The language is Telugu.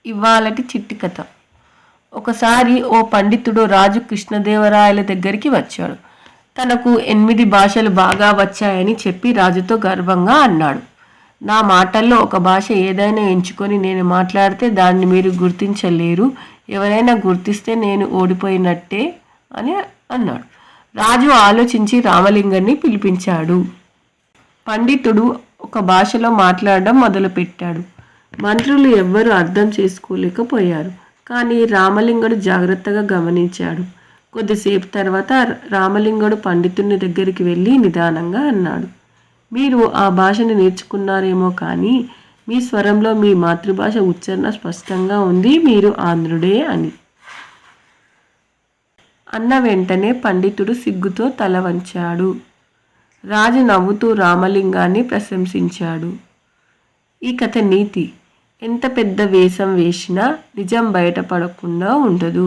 ఇవాళటి చిట్టి కథ. ఒకసారి ఓ పండితుడు రాజు కృష్ణదేవరాయల దగ్గరికి వచ్చాడు. తనకు 8 భాషలు బాగా వచ్చాయని చెప్పి రాజుతో గర్వంగా అన్నాడు. నా మాటల్లో ఒక భాష ఏదైనా ఎంచుకొని నేను మాట్లాడితే దాన్ని మీరు గుర్తించలేరు. ఎవరైనా గుర్తిస్తే నేను ఓడిపోయినట్టే అని అన్నాడు. రాజు ఆలోచించి రామలింగాన్ని పిలిపించాడు. పండితుడు ఒక భాషలో మాట్లాడడం మొదలుపెట్టాడు. మంత్రులు ఎవ్వరూ అర్థం చేసుకోలేకపోయారు. కానీ రామలింగుడు జాగ్రత్తగా గమనించాడు. కొద్దిసేపు తర్వాత రామలింగుడు పండితుని దగ్గరికి వెళ్ళి నిదానంగా అన్నాడు, మీరు ఆ భాషను నేర్చుకున్నారేమో కానీ మీ స్వరంలో మీ మాతృభాష ఉచ్చారణ స్పష్టంగా ఉంది. మీరు ఆంధ్రుడే అని అన్న వెంటనే పండితుడు సిగ్గుతో తల వంచాడు. రాజు నవ్వుతూ రామలింగాన్ని ప్రశంసించాడు. ఈ కథ నీతి: ఎంత పెద్ద వేషం వేసినా నిజం బయటపడకుండా ఉండదు.